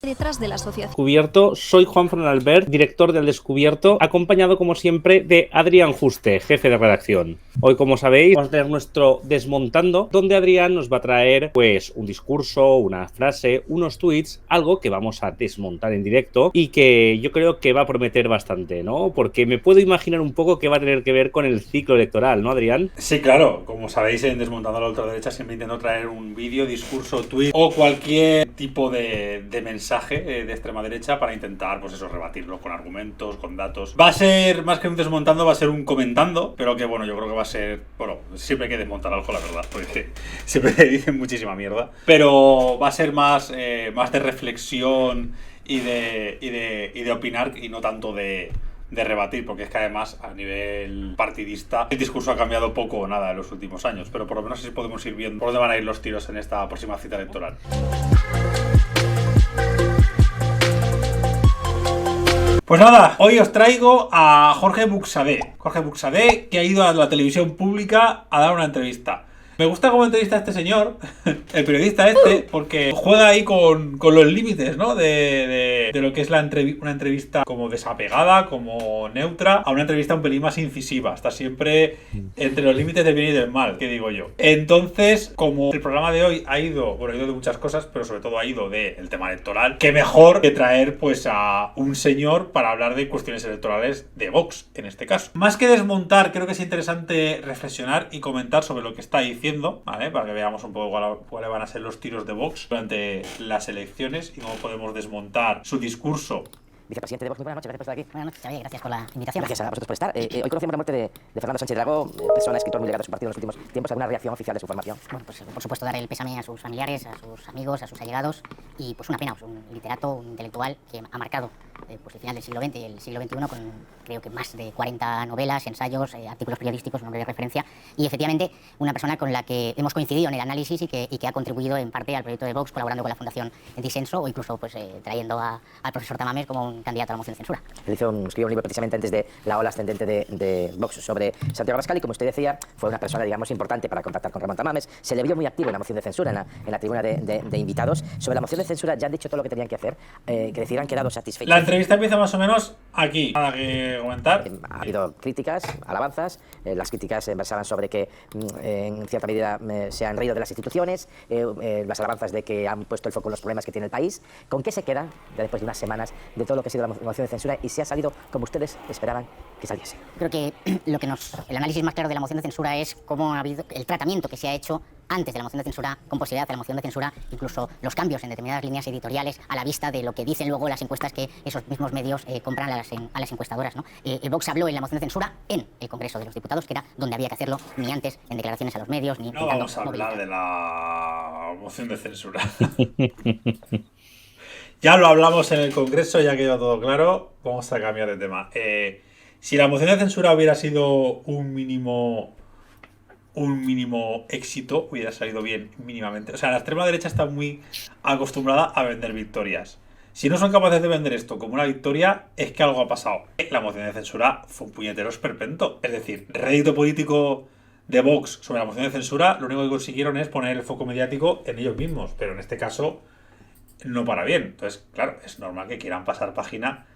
detrás de la asociación. Descubierto, soy Juan Fran Albert, director del Descubierto, acompañado como siempre de Adrián Juste, jefe de redacción. Hoy, como sabéis, vamos a tener nuestro Desmontando, donde Adrián nos va a traer pues un discurso, una frase, unos tweets, algo que vamos a desmontar en directo y que yo creo que va a prometer bastante, ¿no? Porque me puedo imaginar un poco que va a tener que ver con el ciclo electoral, ¿no, Adrián? Sí, claro. Como sabéis, en Desmontando a la ultraderecha siempre intento traer un vídeo, discurso, tweet o cualquier tipo de mensaje de extrema derecha para intentar, pues eso, rebatirlo con argumentos, con datos. Va a ser, más que un desmontando, va a ser un comentando, pero que bueno, yo creo que va a ser, bueno, siempre hay que desmontar algo, la verdad, porque siempre dicen muchísima mierda, pero va a ser más de reflexión y de opinar y no tanto de rebatir, porque es que además a nivel partidista el discurso ha cambiado poco o nada en los últimos años, pero por lo menos así podemos ir viendo por dónde van a ir los tiros en esta próxima cita electoral. Pues nada, hoy os traigo a Jorge Buxadé. Jorge Buxadé, que ha ido a la televisión pública a dar una entrevista. Me gusta cómo entrevista a este señor, el periodista este, porque juega ahí con los límites, ¿no? De lo que es una entrevista como desapegada, como neutra, a una entrevista un pelín más incisiva. Está siempre entre los límites del bien y del mal, que digo yo. Entonces, como el programa de hoy ha ido de muchas cosas, pero sobre todo ha ido del tema electoral, qué mejor que traer pues a un señor para hablar de cuestiones electorales de Vox, en este caso. Más que desmontar, creo que es interesante reflexionar y comentar sobre lo que está diciendo, ¿vale? Para que veamos un poco cuáles van a ser los tiros de Vox durante las elecciones y cómo podemos desmontar su discurso. Vicepresidente de Vox, muy buenas noches, gracias por estar aquí. Buenas noches, Xavier, gracias por la invitación. Gracias a vosotros por estar. Hoy conocemos la muerte de Fernando Sánchez Dragó, persona, escritor muy ligado a su partido en los últimos tiempos. ¿Alguna reacción oficial de su formación? Bueno, pues por supuesto dar el pésame a sus familiares, a sus amigos, a sus allegados y pues una pena, pues, un literato, un intelectual que ha marcado pues el final del siglo XX y el siglo XXI con creo que más de 40 novelas, ensayos, artículos periodísticos, un hombre de referencia y efectivamente una persona con la que hemos coincidido en el análisis y que ha contribuido en parte al proyecto de Vox colaborando con la Fundación Disenso o incluso pues trayendo al profesor Tamames como un candidato a la moción de censura. Él escribió un libro precisamente antes de la ola ascendente de Vox sobre Santiago Abascal y, como usted decía, fue una persona, digamos, importante para contactar con Ramón Tamames. Se le vio muy activo en la moción de censura, en la tribuna de invitados. Sobre la moción de censura ya han dicho todo lo que tenían que hacer, que decir, han quedado satisfechos. La entrevista empieza más o menos aquí. Nada que comentar. Ha habido críticas, alabanzas. Las críticas versaban sobre que en cierta medida se han reído de las instituciones, las alabanzas de que han puesto el foco en los problemas que tiene el país. ¿Con qué se queda, ya después de unas semanas, de todo lo que ha sido la moción de censura y si ha salido como ustedes esperaban que saliese? Creo que el análisis más claro de la moción de censura es cómo ha habido el tratamiento que se ha hecho antes de la moción de censura, con posibilidad de la moción de censura, incluso los cambios en determinadas líneas editoriales a la vista de lo que dicen luego las encuestas que esos mismos medios compran a las encuestadoras, ¿no? El Vox habló en la moción de censura en el Congreso de los Diputados, que era donde había que hacerlo, ni antes en declaraciones a los medios, ni no vamos a hablar de la moción de censura. Ya lo hablamos en el Congreso, ya quedó todo claro. Vamos a cambiar de tema. Si la moción de censura hubiera sido un mínimo éxito, hubiera salido bien mínimamente. O sea, la extrema derecha está muy acostumbrada a vender victorias. Si no son capaces de vender esto como una victoria, es que algo ha pasado. La moción de censura fue un puñetero esperpento. Es decir, rédito político de Vox sobre la moción de censura, lo único que consiguieron es poner el foco mediático en ellos mismos. Pero en este caso no para bien. Entonces, claro, es normal que quieran pasar página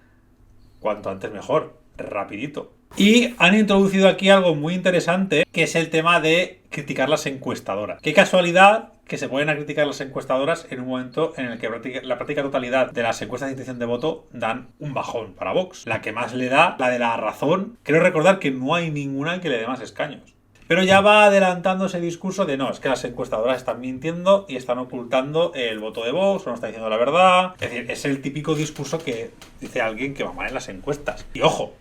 cuanto antes mejor, rapidito. Y han introducido aquí algo muy interesante, que es el tema de criticar las encuestadoras. Qué casualidad que se ponen a criticar las encuestadoras en un momento en el que la práctica totalidad de las encuestas de intención de voto dan un bajón para Vox. La que más le da, la de La Razón, creo recordar que no hay ninguna que le dé más escaños. Pero ya va adelantando ese discurso de no, es que las encuestadoras están mintiendo y están ocultando el voto de Vox, o no está diciendo la verdad. Es decir, es el típico discurso que dice alguien que va mal en las encuestas. Y ojo,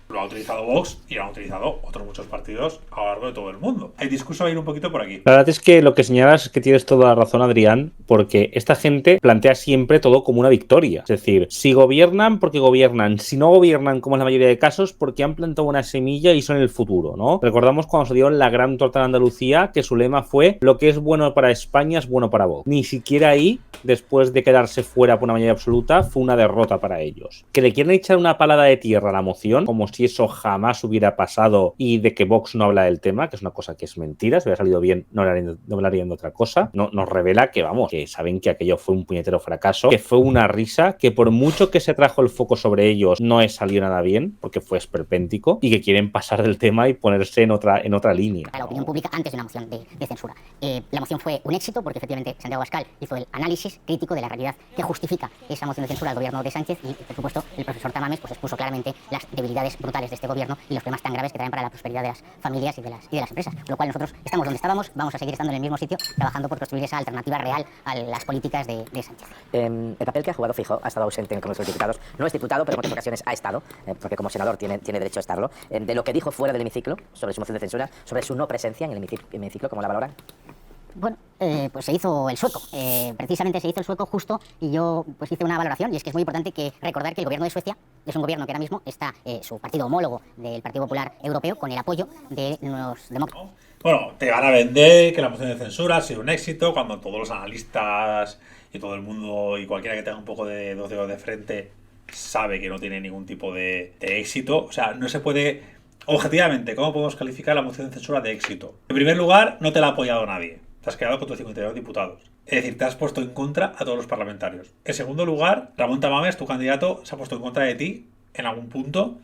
lo ha utilizado Vox y lo han utilizado otros muchos partidos a lo largo de todo el mundo. El discurso va a ir un poquito por aquí. La verdad es que lo que señalas es que tienes toda la razón, Adrián, porque esta gente plantea siempre todo como una victoria. Es decir, si gobiernan, porque gobiernan. Si no gobiernan, como en la mayoría de casos, porque han plantado una semilla y son el futuro, ¿no? Recordamos cuando se dio la gran torta en Andalucía, que su lema fue: lo que es bueno para España es bueno para Vox. Ni siquiera ahí, después de quedarse fuera por una mayoría absoluta, fue una derrota para ellos. Que le quieren echar una palada de tierra a la moción, como si si eso jamás hubiera pasado y de que Vox no habla del tema, que es una cosa que es mentira, si hubiera salido bien no hablarían de otra cosa. No, nos revela que, vamos, que saben que aquello fue un puñetero fracaso, que fue una risa, que por mucho que se trajo el foco sobre ellos no salió nada bien, porque fue esperpéntico, y que quieren pasar del tema y ponerse en otra línea. A la opinión pública antes de una moción de censura. La moción fue un éxito porque efectivamente Santiago Abascal hizo el análisis crítico de la realidad que justifica esa moción de censura al gobierno de Sánchez y, por supuesto, el profesor Tamames pues expuso claramente las debilidades brutales de este gobierno y los problemas tan graves que traen para la prosperidad de las familias y de las empresas. Con lo cual nosotros estamos donde estábamos, vamos a seguir estando en el mismo sitio, trabajando por construir esa alternativa real a las políticas de Sánchez. El papel que ha jugado Feijóo ha estado ausente en el Congreso de Diputados. No es diputado, pero en muchas ocasiones ha estado, porque como senador tiene derecho a estarlo. De lo que dijo fuera del hemiciclo sobre su moción de censura, sobre su no presencia en el hemiciclo, ¿cómo la valoran? Bueno, pues se hizo el sueco. Precisamente se hizo el sueco justo y yo pues hice una valoración, y es que es muy importante recordar que el gobierno de Suecia es un gobierno que ahora mismo está su partido homólogo del Partido Popular Europeo con el apoyo de los demócratas. Bueno, te van a vender que la moción de censura ha sido un éxito cuando todos los analistas y todo el mundo y cualquiera que tenga un poco de dos dedos de frente sabe que no tiene ningún tipo de éxito. O sea, no se puede... Objetivamente, ¿cómo podemos calificar la moción de censura de éxito? En primer lugar, no te la ha apoyado nadie. Te has quedado con tus 52 diputados. Es decir, te has puesto en contra a todos los parlamentarios. En segundo lugar, Ramón Tamames, tu candidato, se ha puesto en contra de ti en algún punto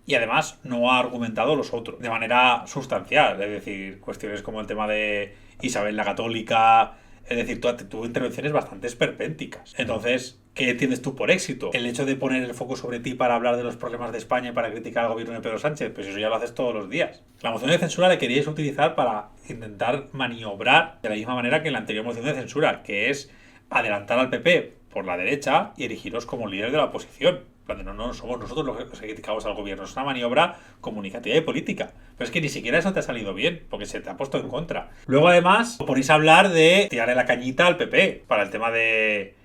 y además no ha argumentado los otros de manera sustancial. Es decir, cuestiones como el tema de Isabel la Católica. Es decir, tuvo intervenciones bastante esperpénticas. Entonces, ¿qué entiendes tú por éxito? ¿El hecho de poner el foco sobre ti para hablar de los problemas de España y para criticar al gobierno de Pedro Sánchez? Pues eso ya lo haces todos los días. La moción de censura la queríais utilizar para intentar maniobrar de la misma manera que en la anterior moción de censura, que es adelantar al PP por la derecha y erigiros como líder de la oposición. No somos nosotros los que criticamos al gobierno, es una maniobra comunicativa y política. Pero es que ni siquiera eso te ha salido bien, porque se te ha puesto en contra. Luego, además, os ponéis a hablar de tirarle la cañita al PP para el tema de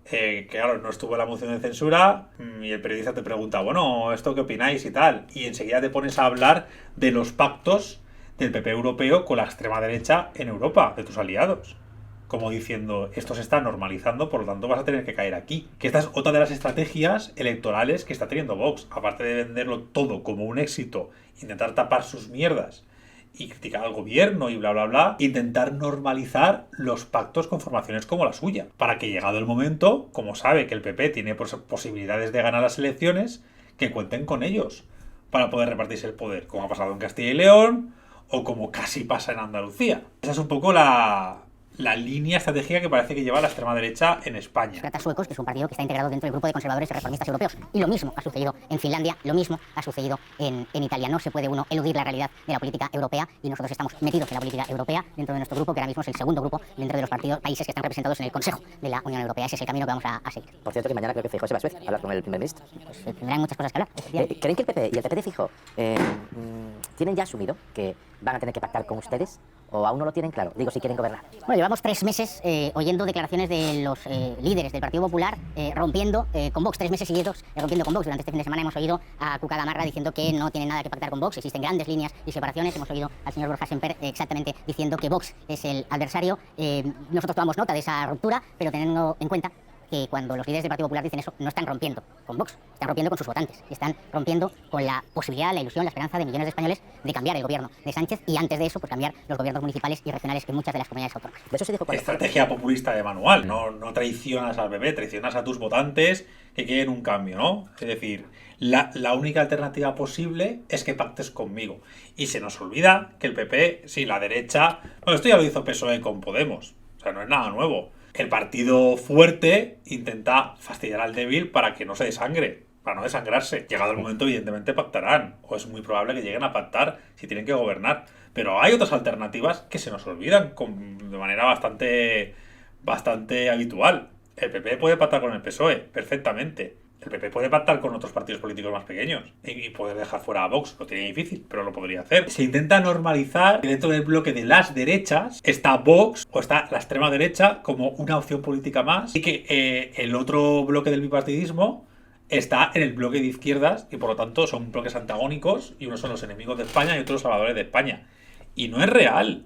que, claro, no estuvo en la moción de censura y el periodista te pregunta, bueno, ¿esto qué opináis y tal? Y enseguida te pones a hablar de los pactos del PP europeo con la extrema derecha en Europa, de tus aliados. Como diciendo, esto se está normalizando, por lo tanto vas a tener que caer aquí. Que esta es otra de las estrategias electorales que está teniendo Vox. Aparte de venderlo todo como un éxito, intentar tapar sus mierdas y criticar al gobierno y bla bla bla, intentar normalizar los pactos con formaciones como la suya. Para que llegado el momento, como sabe que el PP tiene posibilidades de ganar las elecciones, que cuenten con ellos para poder repartirse el poder, como ha pasado en Castilla y León o como casi pasa en Andalucía. Esa es un poco la línea estratégica que parece que lleva la extrema derecha en España. Los demócratas suecos, que es un partido que está integrado dentro del grupo de conservadores y reformistas europeos. Y lo mismo ha sucedido en Finlandia, lo mismo ha sucedido en Italia. No se puede uno eludir la realidad de la política europea y nosotros estamos metidos en la política europea dentro de nuestro grupo, que ahora mismo es el segundo grupo dentro de los países que están representados en el Consejo de la Unión Europea. Ese es el camino que vamos a seguir. Por cierto, que mañana creo que Feijóo se va a Suecia a hablar con el primer ministro. Pues tendrán muchas cosas que hablar. ¿Creen que el PP y el PP de Feijóo tienen ya asumido que van a tener que pactar con ustedes? ¿O aún no lo tienen claro? Digo, si quieren gobernar. Bueno, llevamos 3 meses oyendo declaraciones de los líderes del Partido Popular rompiendo con Vox, 3 meses seguidos rompiendo con Vox. Durante este fin de semana hemos oído a Cuca Gamarra diciendo que no tienen nada que pactar con Vox, existen grandes líneas y separaciones. Hemos oído al señor Borja Semper exactamente diciendo que Vox es el adversario. Nosotros tomamos nota de esa ruptura, pero teniendo en cuenta que cuando los líderes del Partido Popular dicen eso, no están rompiendo con Vox, están rompiendo con sus votantes, están rompiendo con la posibilidad, la ilusión, la esperanza de millones de españoles de cambiar el gobierno de Sánchez y antes de eso, pues cambiar los gobiernos municipales y regionales en muchas de las comunidades autónomas. De eso se dijo estrategia populista de manual, no traicionas al PP, traicionas a tus votantes que quieren un cambio, ¿no? Es decir, la única alternativa posible es que pactes conmigo. Y se nos olvida que el PP, sí, la derecha... Bueno, esto ya lo hizo PSOE con Podemos, o sea, no es nada nuevo. El partido fuerte intenta fastidiar al débil para que no se desangre, para no desangrarse. Llegado el momento, evidentemente, pactarán. O es muy probable que lleguen a pactar si tienen que gobernar. Pero hay otras alternativas que se nos olvidan de manera bastante habitual. El PP puede pactar con el PSOE, perfectamente. El PP puede pactar con otros partidos políticos más pequeños y poder dejar fuera a Vox. Lo tiene difícil, pero lo podría hacer. Se intenta normalizar que dentro del bloque de las derechas está Vox o está la extrema derecha como una opción política más y que el otro bloque del bipartidismo está en el bloque de izquierdas y por lo tanto son bloques antagónicos y unos son los enemigos de España y otros los salvadores de España. Y no es real,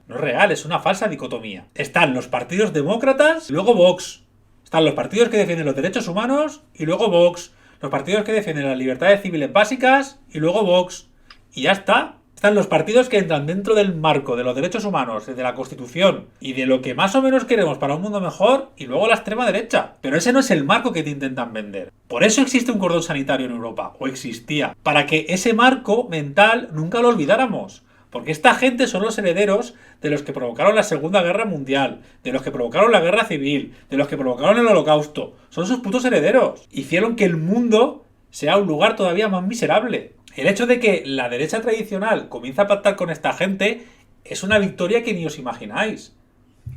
es una falsa dicotomía. Están los partidos demócratas y luego Vox. Están los partidos que defienden los derechos humanos y luego Vox. Los partidos que defienden las libertades civiles básicas y luego Vox. Y ya está. Están los partidos que entran dentro del marco de los derechos humanos, de la Constitución y de lo que más o menos queremos para un mundo mejor, y luego la extrema derecha. Pero ese no es el marco que te intentan vender. Por eso existe un cordón sanitario en Europa, o existía, para que ese marco mental nunca lo olvidáramos. Porque esta gente son los herederos de los que provocaron la Segunda Guerra Mundial, de los que provocaron la Guerra Civil, de los que provocaron el Holocausto. Son sus putos herederos. Hicieron que el mundo sea un lugar todavía más miserable. El hecho de que la derecha tradicional comience a pactar con esta gente es una victoria que ni os imagináis.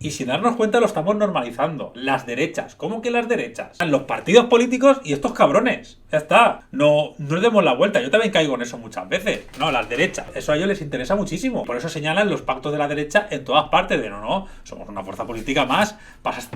Y sin darnos cuenta lo estamos normalizando. Las derechas. ¿Cómo que las derechas? Los partidos políticos y estos cabrones. Ya está. No nos demos la vuelta. Yo también caigo en eso muchas veces. No, las derechas. Eso a ellos les interesa muchísimo. Por eso señalan los pactos de la derecha en todas partes. De no, somos una fuerza política más.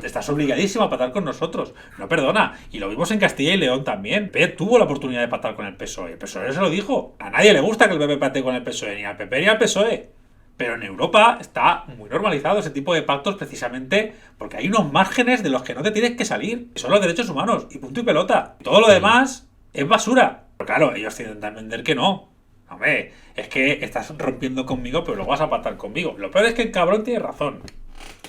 Estás obligadísima a pactar con nosotros. No perdona. Y lo vimos en Castilla y León también. PP tuvo la oportunidad de pactar con el PSOE. El PSOE se lo dijo. A nadie le gusta que el PP pacte con el PSOE. Ni al PP ni al PSOE. Pero en Europa está muy normalizado ese tipo de pactos precisamente porque hay unos márgenes de los que no te tienes que salir, que son los derechos humanos, y punto y pelota. Todo lo demás es basura. Pero claro, ellos intentan vender que no. Hombre, es que estás rompiendo conmigo, pero luego vas a pactar conmigo. Lo peor es que el cabrón tiene razón.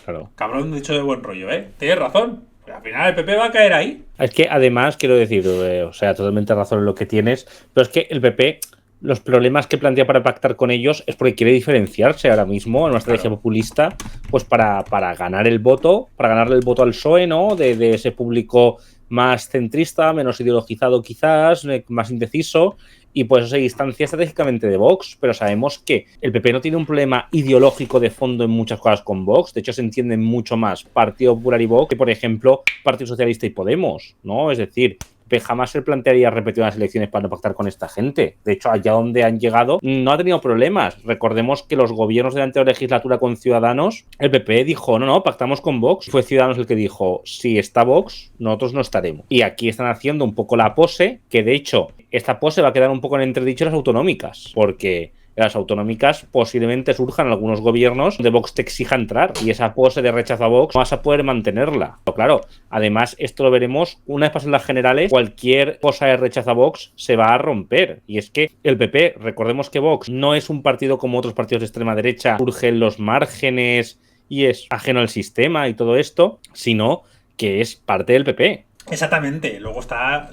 Claro. Cabrón dicho de buen rollo, ¿eh? Tiene razón. Pero al final el PP va a caer ahí. Es que además, quiero decir, o sea, totalmente razón en lo que tienes, pero es que el PP... Los problemas que plantea para pactar con ellos es porque quiere diferenciarse ahora mismo en una estrategia populista, pues para ganar el voto, para ganarle el voto al PSOE, ¿no? De ese público más centrista, menos ideologizado quizás, más indeciso, y por eso se distancia estratégicamente de Vox. Pero sabemos que el PP no tiene un problema ideológico de fondo en muchas cosas con Vox. De hecho, se entienden mucho más Partido Popular y Vox que, por ejemplo, Partido Socialista y Podemos, ¿no? Es decir, jamás se plantearía repetir unas elecciones para no pactar con esta gente. De hecho, allá donde han llegado no ha tenido problemas. Recordemos que los gobiernos de la anterior legislatura con Ciudadanos, el PP dijo, no, pactamos con Vox. Fue Ciudadanos el que dijo, si está Vox, nosotros no estaremos. Y aquí están haciendo un poco la pose, que de hecho, esta pose va a quedar un poco en entredicho en las autonómicas, porque en las autonómicas posiblemente surjan algunos gobiernos donde Vox te exija entrar, y esa pose de rechazo a Vox no vas a poder mantenerla. Pero claro, además esto lo veremos una vez pasen las generales. Cualquier cosa de rechazo a Vox se va a romper, y es que el PP, recordemos que Vox no es un partido como otros partidos de extrema derecha, surge en los márgenes y es ajeno al sistema y todo esto, sino que es parte del PP. Exactamente. Luego está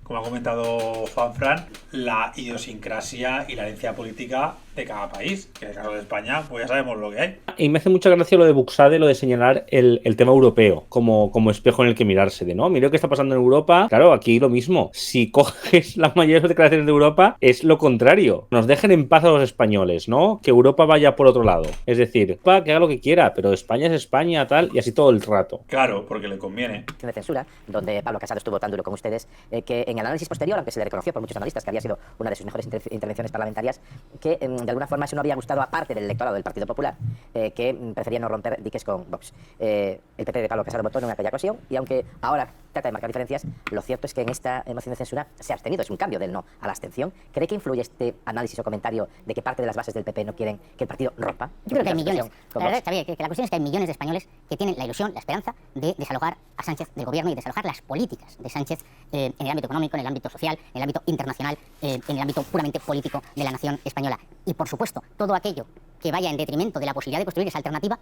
como ha comentado Juanfran, la idiosincrasia y la herencia política de cada país, que en el caso de España, pues ya sabemos lo que hay. Y me hace mucha gracia lo de Buxade, lo de señalar el tema europeo como espejo en el que mirarse, de no, mira lo que está pasando en Europa. Claro, aquí lo mismo. Si coges la mayoría de las declaraciones de Europa, es lo contrario. Nos dejen en paz a los españoles, ¿no? Que Europa vaya por otro lado. Es decir, que haga lo que quiera, pero España es España, tal, y así todo el rato. Claro, porque le conviene. De censura, donde Pablo Casado estuvo tan duro con ustedes, que en el análisis posterior, aunque se le reconoció por muchos analistas que había sido una de sus mejores intervenciones parlamentarias, que de alguna forma eso no había gustado a parte del electorado del Partido Popular, que prefería no romper diques con Vox. El PP de Pablo Casado votó en aquella ocasión, y aunque ahora trata de marcar diferencias, lo cierto es que en esta moción de censura se ha abstenido. Es un cambio del no a la abstención. ¿Cree que influye este análisis o comentario de que parte de las bases del PP no quieren que el partido rompa? Yo creo que hay millones. La verdad, Xavier, que la cuestión es que hay millones de españoles que tienen la ilusión, la esperanza de desalojar a Sánchez del gobierno y desalojar las políticas de Sánchez en el ámbito económico, en el ámbito social, en el ámbito internacional, en el ámbito puramente político de la nación española. Y por supuesto, todo aquello que vaya en detrimento de la posibilidad de construir esa alternativa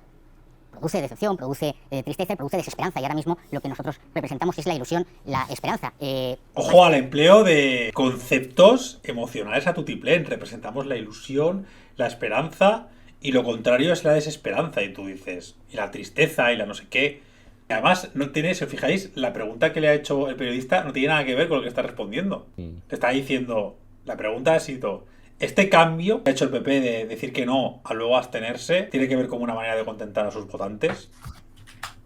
produce decepción, produce tristeza y produce desesperanza. Y ahora mismo lo que nosotros representamos es la ilusión, la esperanza. Ojo al empleo de conceptos emocionales a tutiplén. Representamos la ilusión, la esperanza, y lo contrario es la desesperanza. Y tú dices, y la tristeza y la no sé qué. Además, no tiene, si os fijáis, la pregunta que le ha hecho el periodista no tiene nada que ver con lo que está respondiendo. Te está diciendo, la pregunta ha sido, este cambio que ha hecho el PP de decir que no a luego abstenerse, ¿tiene que ver con una manera de contentar a sus votantes?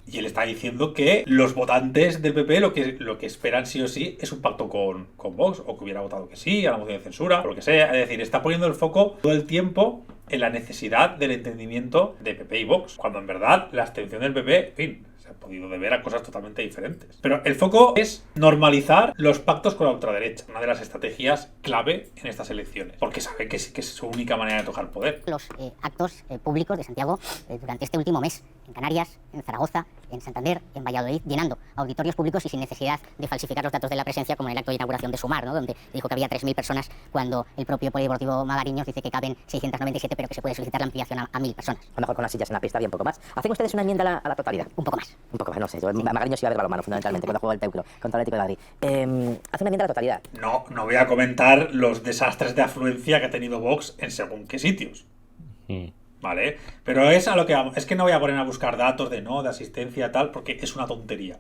Y él está diciendo que los votantes del PP lo que esperan sí o sí es un pacto con Vox, o que hubiera votado que sí, a la moción de censura, o lo que sea. Es decir, está poniendo el foco todo el tiempo en la necesidad del entendimiento de PP y Vox, cuando en verdad la abstención del PP, en fin, se ha podido deber a cosas totalmente diferentes. Pero el foco es normalizar los pactos con la ultraderecha, una de las estrategias clave en estas elecciones, porque sabe que es su única manera de tocar poder. Los actos públicos de Santiago durante este último mes, en Canarias, en Zaragoza, en Santander, en Valladolid, llenando auditorios públicos y sin necesidad de falsificar los datos de la presencia, como en el acto de inauguración de Sumar, ¿no? Donde dijo que había 3.000 personas cuando el propio Polideportivo Magariños dice que caben 697, pero que se puede solicitar la ampliación a 1.000 personas. A lo mejor con las sillas en la pista había un poco más. ¿Hacen ustedes una enmienda a la totalidad? Un poco más. Un poco más, no sé. Yo en Magariños iba a ver balonmano, fundamentalmente, cuando juego el Teucro contra el Atlético de Madrid. ¿Hacen una enmienda a la totalidad? No voy a comentar los desastres de afluencia que ha tenido Vox en según qué sitios. ¿Vale? Pero es a lo que vamos. Es que no voy a poner a buscar datos de asistencia, tal, porque es una tontería.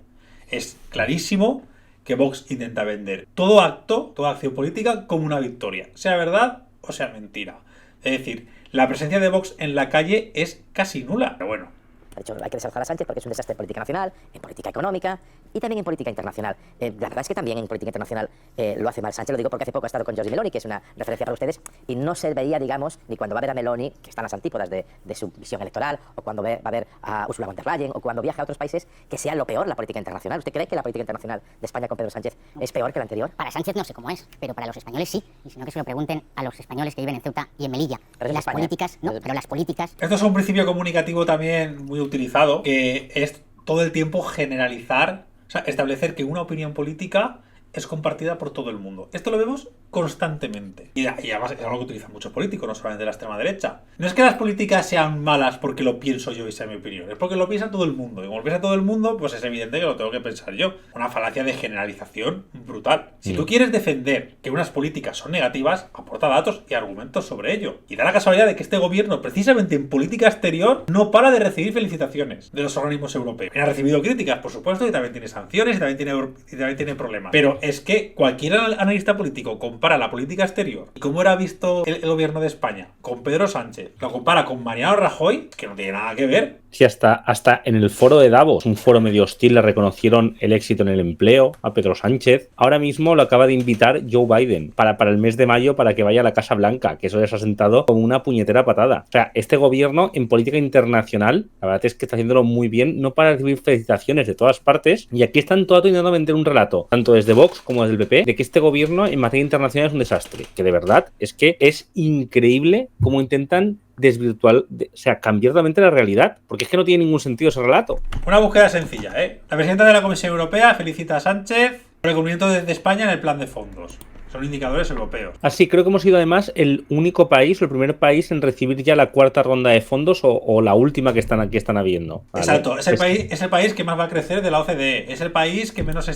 Es clarísimo que Vox intenta vender todo acto, toda acción política como una victoria, sea verdad o sea mentira. Es decir, la presencia de Vox en la calle es casi nula. Pero bueno. Ha dicho, hay que desalojar a Sánchez porque es un desastre en política nacional, en política económica y también en política internacional. La verdad es que también en política internacional lo hace mal Sánchez. Lo digo porque hace poco ha estado con Giorgia Meloni, que es una referencia para ustedes, y no se veía, digamos, ni cuando va a ver a Meloni, que están las antípodas de su visión electoral, o cuando va a ver a Ursula von der Leyen, o cuando viaja a otros países, que sea lo peor la política internacional. ¿Usted cree que la política internacional de España con Pedro Sánchez es peor que la anterior? Para Sánchez no sé cómo es, pero para los españoles sí. Y si no, que se lo pregunten a los españoles que viven en Ceuta y en Melilla. Pero las políticas, pero las políticas... Esto es un principio comunicativo también muy utilizado, que es todo el tiempo generalizar, o sea, establecer que una opinión política es compartida por todo el mundo. Esto lo vemos constantemente. Y además es algo que utilizan muchos políticos, no solamente de la extrema derecha. No es que las políticas sean malas porque lo pienso yo y sea mi opinión, es porque lo piensa todo el mundo. Y como lo piensa todo el mundo, pues es evidente que lo tengo que pensar yo. Una falacia de generalización brutal. Si tú quieres defender que unas políticas son negativas, aporta datos y argumentos sobre ello. Y da la casualidad de que este gobierno, precisamente en política exterior, no para de recibir felicitaciones de los organismos europeos. Ha recibido críticas, por supuesto, y también tiene sanciones y también tiene problemas. Pero es que cualquier analista político compara la política exterior y cómo era visto el gobierno de España con Pedro Sánchez, lo compara con Mariano Rajoy, que no tiene nada que ver. Sí, hasta en el foro de Davos, un foro medio hostil, le reconocieron el éxito en el empleo a Pedro Sánchez. Ahora mismo lo acaba de invitar Joe Biden para el mes de mayo para que vaya a la Casa Blanca, que eso les ha sentado como una puñetera patada. O sea, este gobierno en política internacional, la verdad es que está haciéndolo muy bien, no para recibir felicitaciones de todas partes, y aquí están todos intentando vender un relato, tanto desde Vox como desde el PP, de que este gobierno en materia internacional es un desastre, que de verdad es que es increíble cómo intentan desvirtuar, o sea, cambiar totalmente la realidad, porque es que no tiene ningún sentido ese relato. Una búsqueda sencilla, ¿eh? La presidenta de la Comisión Europea felicita a Sánchez por el cumplimiento de España en el plan de fondos. Son indicadores europeos. Así, creo que hemos sido además el único país, o el primer país en recibir ya la cuarta ronda de fondos o la última que están habiendo. ¿Vale? Exacto, es el país que más va a crecer de la OCDE. Es el país que menos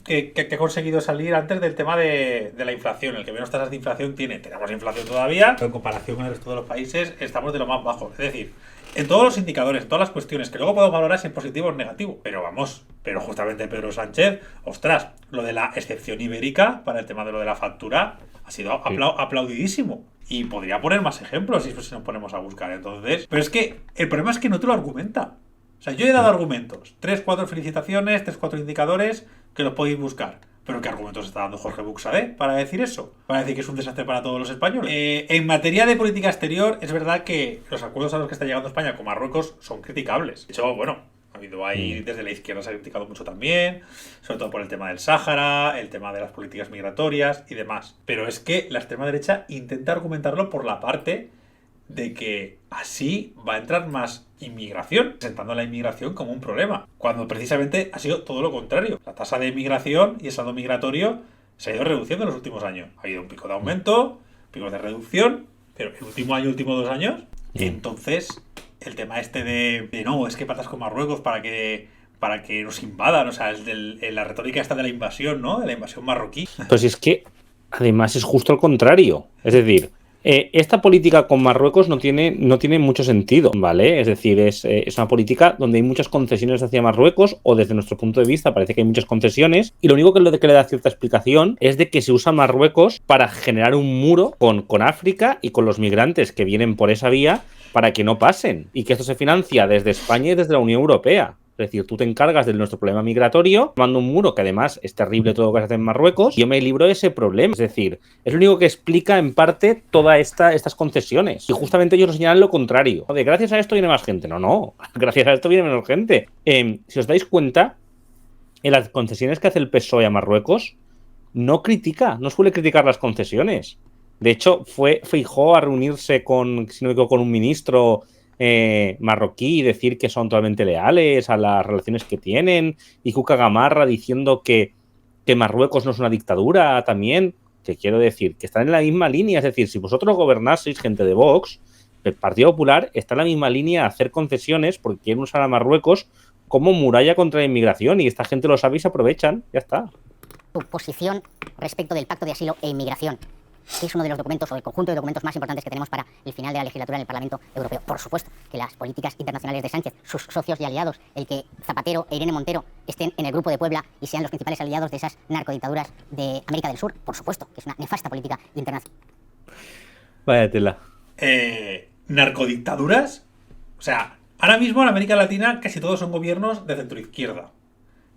que ha conseguido salir antes del tema de la inflación. El que menos tasas de inflación tiene. Tenemos inflación todavía, pero en comparación con el resto de los países estamos de lo más bajo. Es decir, en todos los indicadores, en todas las cuestiones que luego podemos valorar si en positivo o en negativo. Pero justamente Pedro Sánchez, ostras, lo de la excepción ibérica para el tema de lo de la factura ha sido aplaudidísimo. Y podría poner más ejemplos si nos ponemos a buscar. Entonces, pero es que el problema es que no te lo argumenta. O sea, yo he dado argumentos, 3-4 felicitaciones, 3-4 indicadores que los podéis buscar. ¿Pero qué argumentos está dando Jorge Buxadé para decir eso? Para decir que es un desastre para todos los españoles. En materia de política exterior, es verdad que los acuerdos a los que está llegando España con Marruecos son criticables. De hecho, bueno, ha habido ahí, desde la izquierda se ha criticado mucho también, sobre todo por el tema del Sáhara, el tema de las políticas migratorias y demás. Pero es que la extrema derecha intenta argumentarlo por la parte de que así va a entrar más inmigración, presentando la inmigración como un problema, cuando precisamente ha sido todo lo contrario. La tasa de inmigración y el saldo migratorio se ha ido reduciendo en los últimos años. Ha habido un pico de aumento, picos de reducción, pero el último año, últimos 2 años, entonces el tema este de no, es que patas con Marruecos para que nos invadan, o sea, es la retórica esta de la invasión, ¿no? De la invasión marroquí. Pues es que además es justo al contrario, es decir, esta política con Marruecos no tiene mucho sentido, ¿vale? Es decir, es una política donde hay muchas concesiones hacia Marruecos, o desde nuestro punto de vista parece que hay muchas concesiones, y lo único que le da cierta explicación es de que se usa Marruecos para generar un muro con África y con los migrantes que vienen por esa vía para que no pasen, y que esto se financia desde España y desde la Unión Europea. Es decir, tú te encargas de nuestro problema migratorio, mando un muro que además es terrible todo lo que se hace en Marruecos, y yo me libro de ese problema. Es decir, es lo único que explica en parte todas estas concesiones. Y justamente ellos nos señalan lo contrario. De gracias a esto viene más gente. No. Gracias a esto viene menos gente. Si os dais cuenta, en las concesiones que hace el PSOE a Marruecos, no suele criticar las concesiones. De hecho, fue Feijóo a reunirse con un ministro marroquí y decir que son totalmente leales a las relaciones que tienen, y Cuca Gamarra diciendo que Marruecos no es una dictadura también, que quiero decir, que están en la misma línea. Es decir, si vosotros gobernaseis, gente de Vox, el Partido Popular está en la misma línea a hacer concesiones porque quieren usar a Marruecos como muralla contra la inmigración, y esta gente lo sabe y se aprovechan, ya está. Tu posición respecto del Pacto de Asilo e Inmigración, que es uno de los documentos o el conjunto de documentos más importantes que tenemos para el final de la legislatura en el Parlamento Europeo. Por supuesto que las políticas internacionales de Sánchez, sus socios y aliados, el que Zapatero e Irene Montero estén en el Grupo de Puebla y sean los principales aliados de esas narcodictaduras de América del Sur, por supuesto que es una nefasta política internacional. Vaya tela. ¿Narcodictaduras? O sea, ahora mismo en América Latina casi todos son gobiernos de centroizquierda.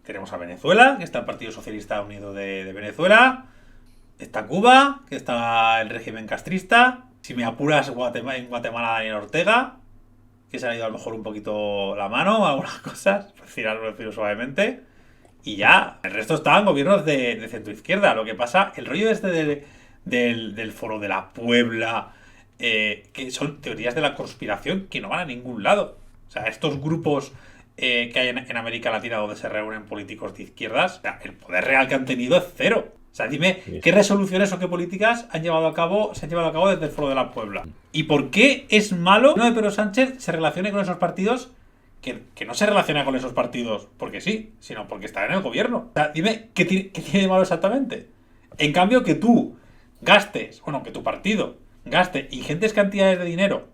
Tenemos a Venezuela, que está el Partido Socialista Unido de Venezuela. Está Cuba, que está el régimen castrista. Si me apuras, en Guatemala Daniel Ortega, que se ha ido a lo mejor un poquito la mano, algunas cosas, por decirlo suavemente. Y ya, el resto están gobiernos de centroizquierda. Lo que pasa, el rollo del Foro de la Puebla, que son teorías de la conspiración que no van a ningún lado. O sea, estos grupos que hay en América Latina donde se reúnen políticos de izquierdas, o sea, el poder real que han tenido es cero. O sea, dime, ¿qué resoluciones o qué políticas se han llevado a cabo desde el Foro de la Puebla? ¿Y por qué es malo que Pedro Sánchez se relacione con esos partidos que no se relaciona con esos partidos porque sí, sino porque está en el gobierno? O sea, dime, ¿qué tiene de malo exactamente? En cambio, que tú gastes, que tu partido gaste ingentes cantidades de dinero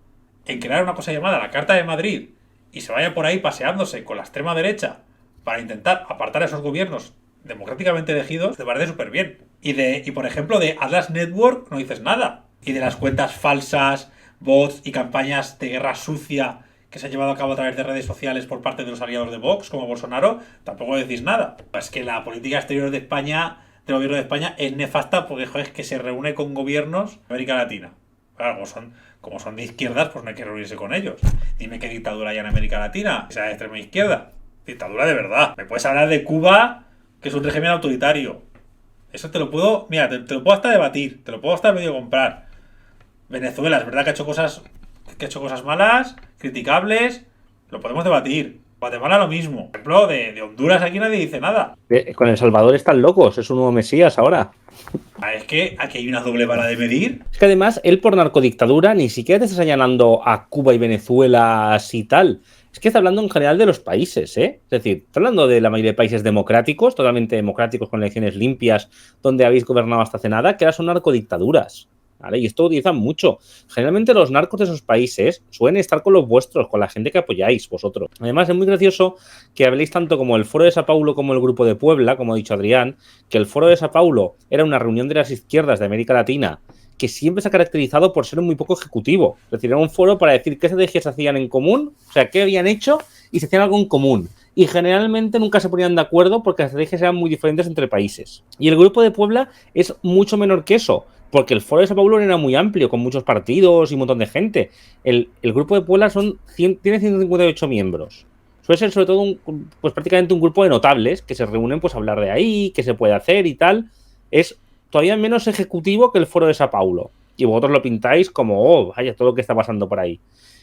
en crear una cosa llamada la Carta de Madrid y se vaya por ahí paseándose con la extrema derecha para intentar apartar a esos gobiernos democráticamente elegidos, te parece súper bien. Y por ejemplo, de Atlas Network no dices nada. Y de las cuentas falsas, bots y campañas de guerra sucia que se han llevado a cabo a través de redes sociales por parte de los aliados de Vox, como Bolsonaro, tampoco decís nada. Es que la política exterior de España, del gobierno de España, es nefasta porque, joder, es que se reúne con gobiernos de América Latina. Claro, como son de izquierdas, pues no hay que reunirse con ellos. Dime qué dictadura hay en América Latina, que sea de extrema izquierda. Dictadura de verdad. Me puedes hablar de Cuba, que es un régimen autoritario. Eso te lo puedo... Mira, te lo puedo hasta debatir. Te lo puedo hasta medio comprar. Venezuela, es verdad que ha hecho cosas malas, criticables. Lo podemos debatir. Guatemala lo mismo. Por ejemplo, de Honduras aquí nadie dice nada. Con El Salvador están locos. Es un nuevo Mesías ahora. Es que aquí hay una doble vara de medir. Es que además, él por narcodictadura ni siquiera te está señalando a Cuba y Venezuela así tal. Es que está hablando en general de los países, ¿eh? Es decir, está hablando de la mayoría de países democráticos, totalmente democráticos, con elecciones limpias, donde habéis gobernado hasta hace nada, que ahora son narcodictaduras, ¿vale? Y esto lo utilizan mucho. Generalmente los narcos de esos países suelen estar con los vuestros, con la gente que apoyáis vosotros. Además, es muy gracioso que habléis tanto como el Foro de Sao Paulo como el Grupo de Puebla, como ha dicho Adrián, que el Foro de Sao Paulo era una reunión de las izquierdas de América Latina que siempre se ha caracterizado por ser muy poco ejecutivo. Es decir, era un foro para decir qué estrategias se hacían en común, o sea, qué habían hecho y se hacían algo en común. Y generalmente nunca se ponían de acuerdo porque las estrategias eran muy diferentes entre países. Y el Grupo de Puebla es mucho menor que eso, porque el Foro de Sao Paulo era muy amplio, con muchos partidos y un montón de gente. El Grupo de Puebla tiene 158 miembros. Suele ser sobre todo pues prácticamente un grupo de notables que se reúnen pues a hablar de ahí, qué se puede hacer y tal. Es todavía menos ejecutivo que el Foro de Sao Paulo. Y vosotros lo pintáis como, vaya, todo lo que está pasando por ahí.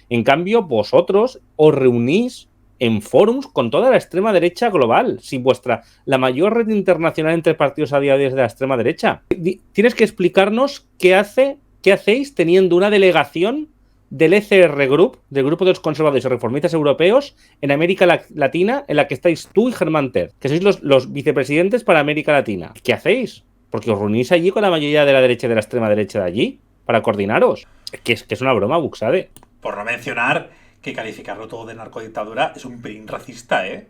En cambio, vosotros os reunís en forums con toda la extrema derecha global. Si la mayor red internacional entre partidos a día de hoy es de la extrema derecha. Tienes que explicarnos qué hacéis teniendo una delegación del ECR Group, del Grupo de los Conservadores y Reformistas Europeos, en América Latina, en la que estáis tú y Germán Ter, que sois los vicepresidentes para América Latina. ¿Qué hacéis? Porque os reunís allí con la mayoría de la derecha y de la extrema derecha de allí para coordinaros. Que es una broma, Buxade. Por no mencionar que calificarlo todo de narcodictadura es un pelín racista, ¿eh?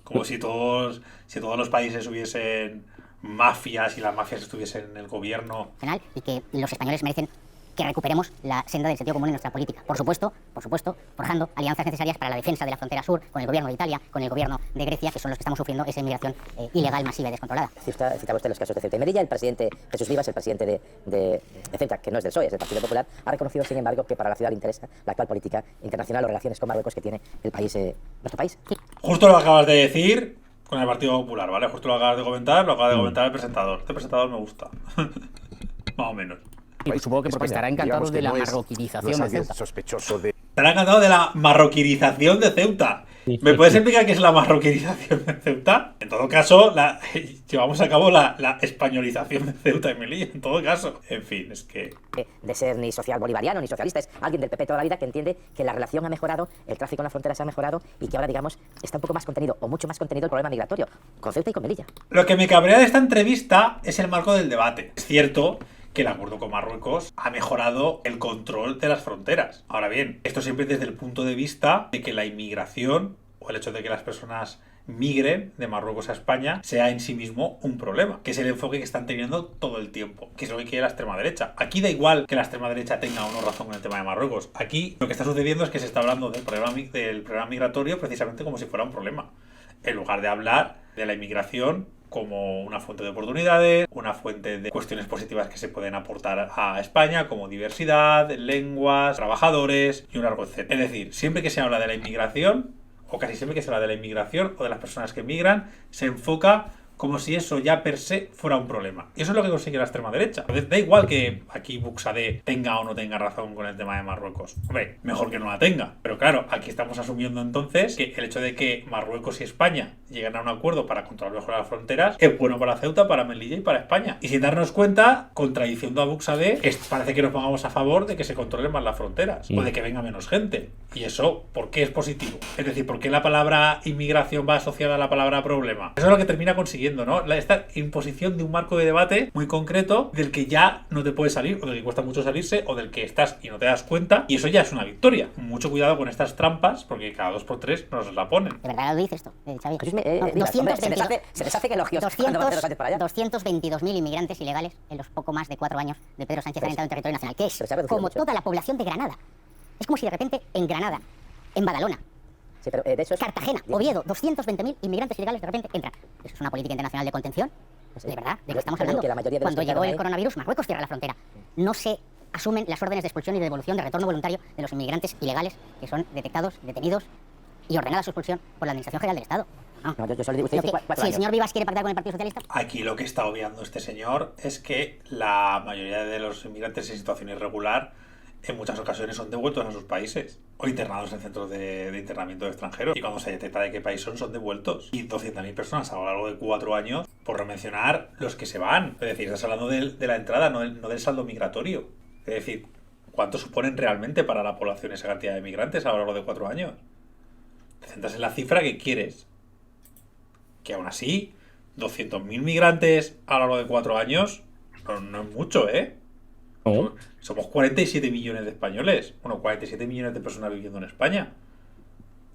Como si todos los países hubiesen mafias y las mafias estuviesen en el gobierno. Y que los españoles merecen que recuperemos la senda del sentido común en nuestra política. Por supuesto, forjando alianzas necesarias para la defensa de la frontera sur con el gobierno de Italia, con el gobierno de Grecia, que son los que estamos sufriendo esa inmigración ilegal, masiva y descontrolada. Citaba usted los casos de Ceuta y Melilla. El presidente Jesús Vivas, el presidente de Ceuta, que no es del PSOE, es del Partido Popular, ha reconocido, sin embargo, que para la ciudad le interesa la actual política internacional o relaciones con Marruecos que tiene el país, nuestro país. Sí. Justo lo acabas de decir con el Partido Popular, ¿vale? Justo lo acabas de comentar, lo acaba de comentar el presentador. Este presentador me gusta. Más o menos. Y supongo que porque estará encantado de la marroquinización de Ceuta. Sospechoso de Te han cantado de la marroquinización de Ceuta. ¿Me puedes explicar qué es la marroquinización de Ceuta? En todo caso, llevamos a cabo la españolización de Ceuta y Melilla. En todo caso. En fin, es que... De ser ni social bolivariano ni socialista, es alguien del PP toda la vida que entiende que la relación ha mejorado, el tráfico en las fronteras ha mejorado y que ahora, digamos, está un poco más contenido o mucho más contenido el problema migratorio con Ceuta y con Melilla. Lo que me cabrea de esta entrevista es el marco del debate. Es cierto que el acuerdo con Marruecos ha mejorado el control de las fronteras. Ahora bien, esto siempre desde el punto de vista de que la inmigración o el hecho de que las personas migren de Marruecos a España sea en sí mismo un problema, que es el enfoque que están teniendo todo el tiempo, que es lo que quiere la extrema derecha. Aquí da igual que la extrema derecha tenga o no razón con el tema de Marruecos. Aquí lo que está sucediendo es que se está hablando del problema migratorio precisamente como si fuera un problema, en lugar de hablar de la inmigración como una fuente de oportunidades, una fuente de cuestiones positivas que se pueden aportar a España, como diversidad, lenguas, trabajadores y un largo etcétera. Es decir, siempre que se habla de la inmigración, o casi siempre que se habla de la inmigración o de las personas que migran, se enfoca como si eso ya per se fuera un problema. Y eso es lo que consigue la extrema derecha. Entonces, da igual que aquí Buxadé tenga o no tenga razón con el tema de Marruecos. Hombre, mejor que no la tenga. Pero claro, aquí estamos asumiendo entonces que el hecho de que Marruecos y España lleguen a un acuerdo para controlar mejor las fronteras es bueno para Ceuta, para Melilla y para España. Y sin darnos cuenta, contradiciendo a Buxadé, parece que nos pongamos a favor de que se controlen más las fronteras o de que venga menos gente. Y eso, ¿por qué es positivo? Es decir, ¿por qué la palabra inmigración va asociada a la palabra problema? Eso es lo que termina consiguiendo, ¿no? Esta imposición de un marco de debate muy concreto del que ya no te puedes salir, o del que cuesta mucho salirse, o del que estás y no te das cuenta, y eso ya es una victoria. Mucho cuidado con estas trampas, porque cada 2x3 nos la ponen. ¿De verdad lo dices esto, Xavi? Se les hace elogios. 222.000 inmigrantes ilegales en los poco más de 4 años de Pedro Sánchez han entrado en territorio nacional, que es como toda la población de Granada. Es como si de repente en Granada, en Badalona, Sí, pero de eso es... Cartagena, Oviedo, 220.000 inmigrantes ilegales de repente entran. ¿Eso es una política internacional de contención? ¿De verdad? ¿De qué estamos hablando? Que la mayoría de Cuando llegó el ahí... coronavirus, Marruecos cierra la frontera. No se asumen las órdenes de expulsión y de devolución de retorno voluntario de los inmigrantes ilegales que son detectados, detenidos y ordenada su expulsión por la Administración General del Estado. No, yo solo digo, usted dice 4 años. Si el señor Vivas quiere pactar con el Partido Socialista... Aquí lo que está obviando este señor es que la mayoría de los inmigrantes en situación irregular en muchas ocasiones son devueltos a sus países o internados en centros de internamiento de extranjeros, y cuando se detecta de qué país son devueltos. Y 200.000 personas a lo largo de 4 años, por no mencionar los que se van. Es decir, estás hablando de la entrada, no del saldo migratorio. Es decir, ¿cuánto suponen realmente para la población esa cantidad de migrantes a lo largo de 4 años? Te centras en la cifra que quieres, que aún así 200.000 migrantes a lo largo de 4 años no es mucho, ¿eh? ¿Oh? Somos 47 millones de españoles. Bueno, 47 millones de personas viviendo en España.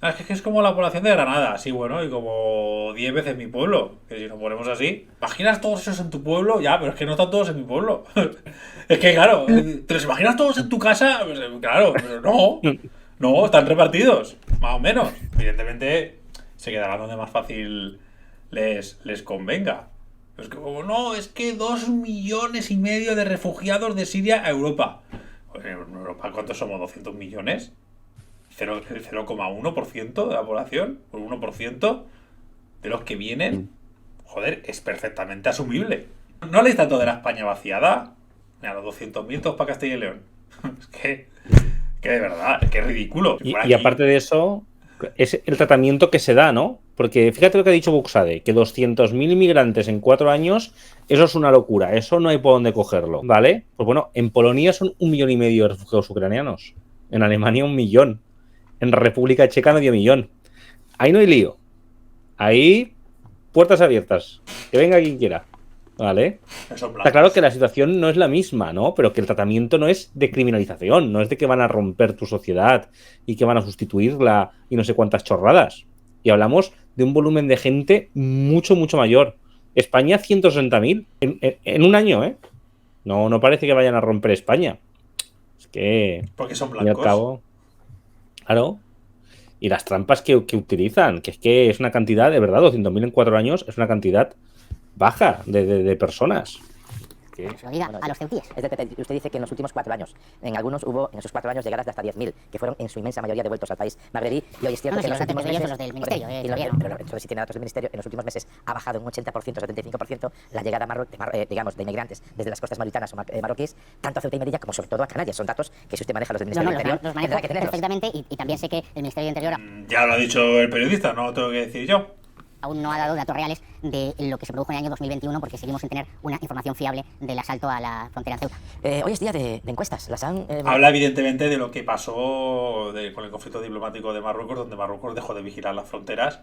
Es que es como la población de Granada, sí, bueno, y como 10 veces mi pueblo. Que si nos ponemos así, ¿imaginas todos esos en tu pueblo? Ya, pero es que no están todos en mi pueblo. Es que, claro, ¿te los imaginas todos en tu casa? Pues, claro, pero no. No, están repartidos, más o menos. Evidentemente, se quedarán donde más fácil les convenga. Es que, no, es que 2,5 millones de refugiados de Siria a Europa. En Europa, ¿cuántos somos? ¿200 millones? El 0,1% de la población, el 1% de los que vienen. Joder, es perfectamente asumible. ¿No lees tanto de la España vaciada? Mira, los 200.000 todos para Castilla y León. Es que de verdad, es que es ridículo. Y aparte de eso, es el tratamiento que se da, ¿no? Porque fíjate lo que ha dicho Buxadé, que 200.000 inmigrantes en 4 años, eso es una locura, eso no hay por dónde cogerlo, ¿vale? Pues bueno, en Polonia son 1,5 millones de refugiados ucranianos, en Alemania 1 millón, en República Checa medio millón. Ahí no hay lío, ahí puertas abiertas, que venga quien quiera, ¿vale? Está claro que la situación no es la misma, ¿no? Pero que el tratamiento no es de criminalización, no es de que van a romper tu sociedad y que van a sustituirla y no sé cuántas chorradas. Y hablamos de un volumen de gente mucho, mucho mayor. España, 160.000 en un año, ¿eh? No parece que vayan a romper España. Es que... Porque son blancos. Al cabo, claro. Y las trampas que utilizan, que es una cantidad, de verdad, 200.000 en 4 años es una cantidad baja de personas. que se lo diga a los ceutíes. Es del PP. Usted dice que en los últimos 4 años, en algunos hubo en esos 4 años llegadas de hasta 10.000, que fueron en su inmensa mayoría devueltos al país magrebí. Y hoy es cierto No, que si en los los datos últimos que yo meses... son los del ministerio, y pero entonces, si tiene datos del ministerio, en los últimos meses ha bajado un 80%, 75% la llegada digamos, de inmigrantes desde las costas mauritanas o marroquíes, tanto a Ceuta y Melilla como sobre todo a Canarias. Son datos que si usted maneja los del Ministerio del Interior, los manejo tendrá que tenerlos. perfectamente y también sé que el Ministerio del Interior Ya lo ha dicho el periodista, no lo tengo que decir yo. aún no ha dado datos reales de lo que se produjo en el año 2021 porque seguimos sin tener una información fiable del asalto a la frontera de Ceuta. Hoy es día de encuestas. Las han... Habla evidentemente de lo que pasó con el conflicto diplomático de Marruecos, donde Marruecos dejó de vigilar las fronteras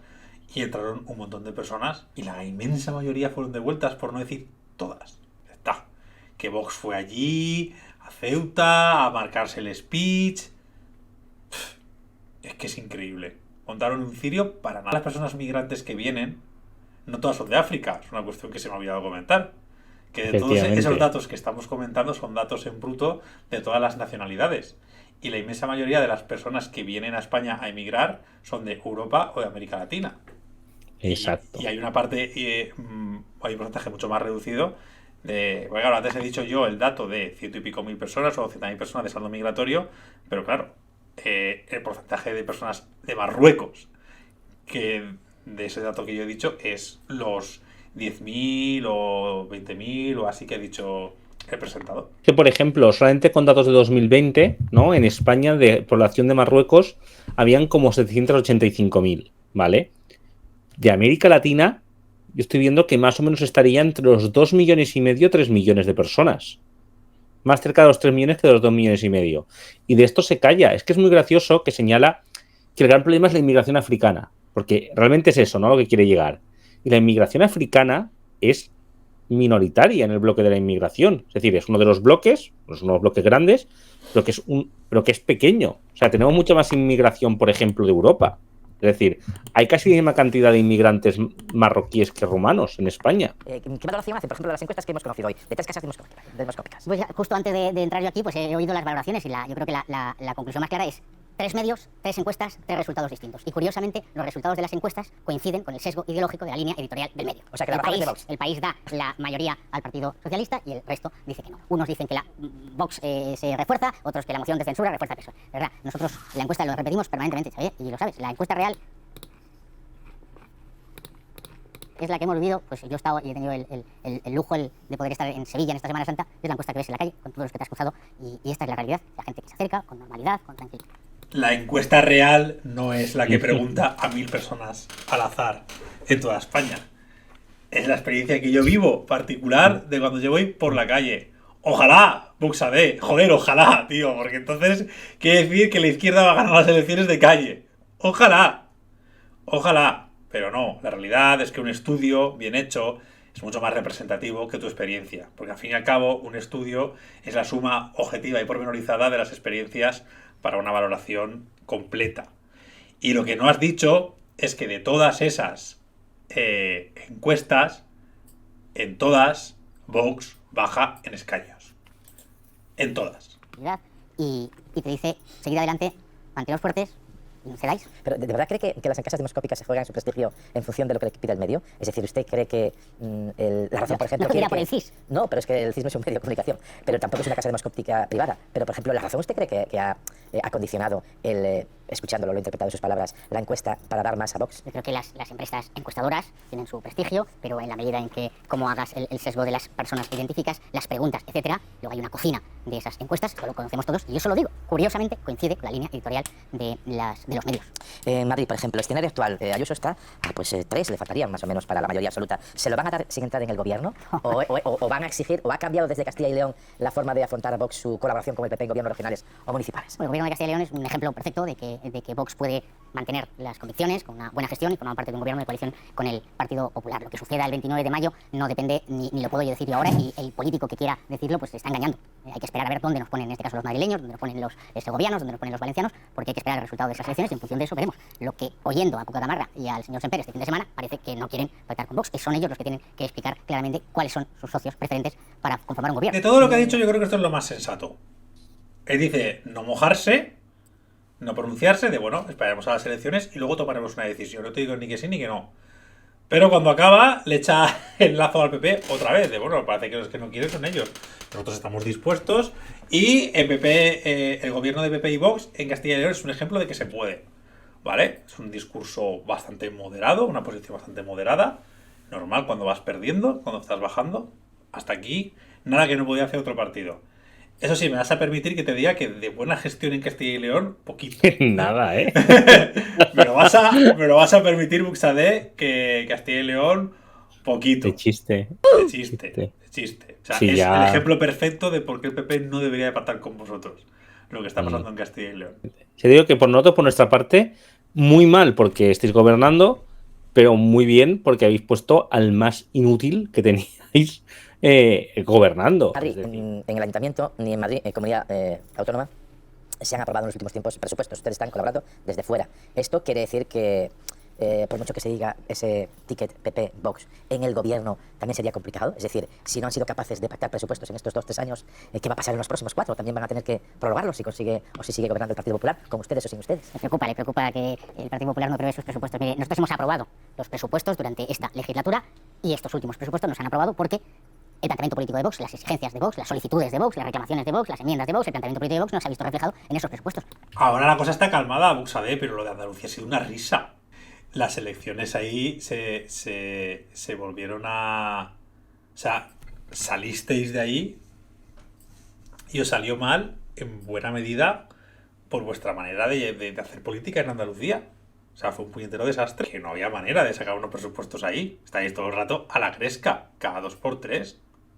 y entraron un montón de personas y la inmensa mayoría fueron devueltas, por no decir todas. Está. Que Vox fue allí, a Ceuta, a marcarse el speech. Es que es increíble. Montaron un cirio para nada. Las personas migrantes que vienen, no todas son de África, es una cuestión que se me ha olvidado comentar. Que de todos esos datos que estamos comentando son datos en bruto de todas las nacionalidades. Y la inmensa mayoría de las personas que vienen a España a emigrar son de Europa o de América Latina. Exacto. Y hay una parte, hay un porcentaje mucho más reducido de... Bueno, claro, antes he dicho yo el dato de 100 y pico mil personas o 100.000 personas de saldo migratorio, pero claro, el porcentaje de personas de Marruecos que de ese dato que yo he dicho es los 10.000 o 20.000 o así que he dicho el presentador. Que, por ejemplo, solamente con datos de 2020, ¿no? En España, de población de Marruecos, habían como 785.000, ¿vale? De América Latina, yo estoy viendo que más o menos estaría entre los 2,5 millones, 3 millones de personas. Más cerca de los 3 millones que de los 2,5 millones. Y de esto se calla. Es que es muy gracioso que señala que el gran problema es la inmigración africana. Porque realmente es eso, ¿no? Lo que quiere llegar. Y la inmigración africana es minoritaria en el bloque de la inmigración. Es decir, es uno de los bloques, no es uno de los bloques grandes, pero que es pequeño. O sea, tenemos mucha más inmigración, por ejemplo, de Europa. Es decir, hay casi la misma cantidad de inmigrantes marroquíes que rumanos en España. ¿Qué valoración hace, por ejemplo, de las encuestas que hemos conocido hoy? De 3 casas demoscópicas. Pues justo antes de entrar yo aquí, pues he oído las valoraciones y yo creo que la conclusión más clara es 3 medios, 3 encuestas, 3 resultados distintos. Y curiosamente, los resultados de las encuestas coinciden con el sesgo ideológico de la línea editorial del medio. O sea, que el país da la mayoría al Partido Socialista y el resto dice que no. Unos dicen que la Vox se refuerza, otros que la moción de censura refuerza el PSOE. De verdad, nosotros la encuesta lo repetimos permanentemente, Xavier, y lo sabes, la encuesta real es la que hemos vivido, pues yo he estado y he tenido el lujo de poder estar en Sevilla en esta Semana Santa, es la encuesta que ves en la calle, con todos los que te has cruzado, y esta es la realidad, la gente que se acerca con normalidad, con tranquilidad. La encuesta real no es la que pregunta a 1.000 personas al azar en toda España. Es la experiencia que yo vivo, particular, de cuando yo voy por la calle. Ojalá, Buxadé, joder, ojalá, tío, porque entonces quiere decir que la izquierda va a ganar las elecciones de calle. Ojalá, ojalá, pero no, la realidad es que un estudio bien hecho es mucho más representativo que tu experiencia, porque al fin y al cabo un estudio es la suma objetiva y pormenorizada de las experiencias para una valoración completa. Y lo que no has dicho es que de todas esas encuestas, en todas, Vox baja en escaños. En todas. Y te dice, seguid adelante, manteneos fuertes, y no cedáis. Pero ¿de verdad cree que las encuestas demoscópicas se juegan su prestigio en función de lo que le pide el medio? Es decir, ¿usted cree que la razón, por ejemplo... No, por el CIS. No, pero es que el CIS no es un medio de comunicación, pero tampoco es una casa demoscópica privada. Pero, por ejemplo, ¿la razón usted cree que ha condicionado, escuchándolo, lo he interpretado en sus palabras, la encuesta para dar más a Vox? Yo creo que las empresas encuestadoras tienen su prestigio, pero en la medida en que, como hagas el sesgo de las personas que identificas, las preguntas, etcétera, luego hay una cocina de esas encuestas, lo conocemos todos, y yo solo digo, curiosamente coincide con la línea editorial de los medios. En Madrid, por ejemplo, el escenario actual, Ayuso está a 3, le faltarían más o menos para la mayoría absoluta. ¿Se lo van a dar sin entrar en el gobierno? ¿O van a exigir, o ha cambiado desde Castilla y León la forma de afrontar a Vox su colaboración con el PP en gobiernos regionales o municipales? Bueno, el gobierno de Castilla y León es un ejemplo perfecto de que Vox puede mantener las convicciones con una buena gestión y formar parte de un gobierno de coalición con el Partido Popular. Lo que suceda el 29 de mayo no depende, ni lo puedo yo decir yo ahora, y el político que quiera decirlo pues se está engañando. Hay que esperar a ver dónde nos ponen, en este caso, los madrileños, dónde nos ponen los segovianos, dónde nos ponen los valencianos, porque hay que esperar el resultado de esas elecciones y en función de eso veremos. Lo que, oyendo a Cuca Gamarra y al señor Semper este fin de semana, parece que no quieren pactar con Vox, y son ellos los que tienen que explicar claramente cuáles son sus socios preferentes para conformar un gobierno. De todo lo que ha dicho, yo creo que esto es lo más sensato. Él dice no mojarse, no pronunciarse, de bueno, esperaremos a las elecciones y luego tomaremos una decisión. No te digo ni que sí ni que no. Pero cuando acaba, le echa el lazo al PP otra vez. De bueno, parece que los que no quieren son ellos. Nosotros estamos dispuestos. Y el PP, el gobierno de PP y Vox en Castilla y León es un ejemplo de que se puede. ¿Vale? Es un discurso bastante moderado, una posición bastante moderada. Normal cuando vas perdiendo, cuando estás bajando. Hasta aquí, nada que no podía hacer otro partido. Eso sí, me vas a permitir que te diga que de buena gestión en Castilla y León, poquito. Nada, ¿eh? me lo vas a permitir, Buxade, que Castilla y León, poquito. De chiste. De chiste. O sea, Sí, es ya. el ejemplo perfecto de por qué el PP no debería de pactar con vosotros. Lo que está pasando en Castilla y León. Te digo que por nosotros, por nuestra parte, muy mal porque estáis gobernando, pero muy bien porque habéis puesto al más inútil que teníais gobernando. Madrid, Es decir, en el ayuntamiento ni en Madrid, en comunidad autónoma, se han aprobado en los últimos tiempos presupuestos. Ustedes están colaborando desde fuera. Esto quiere decir que, por mucho que se diga ese ticket PP-Vox, en el gobierno también sería complicado. Es decir, si no han sido capaces de pactar presupuestos en estos 2-3 años, ¿qué va a pasar en los próximos 4? También van a tener que prorrogarlos si consigue o si sigue gobernando el Partido Popular, con ustedes o sin ustedes. Le preocupa que el Partido Popular no prevé sus presupuestos. Mire, nosotros hemos aprobado los presupuestos durante esta legislatura y estos últimos presupuestos nos han aprobado porque el planteamiento político de Vox, las exigencias de Vox, las solicitudes de Vox, las reclamaciones de Vox, las enmiendas de Vox, el planteamiento político de Vox no se ha visto reflejado en esos presupuestos. Ahora la cosa está calmada, Buxade, pero lo de Andalucía ha sido una risa. Las elecciones ahí se volvieron a... O sea, salisteis de ahí y os salió mal, en buena medida, por vuestra manera de hacer política en Andalucía. O sea, fue un puñetero desastre. Que no había manera de sacar unos presupuestos ahí. Estáis todo el rato a la cresca, cada 2x3.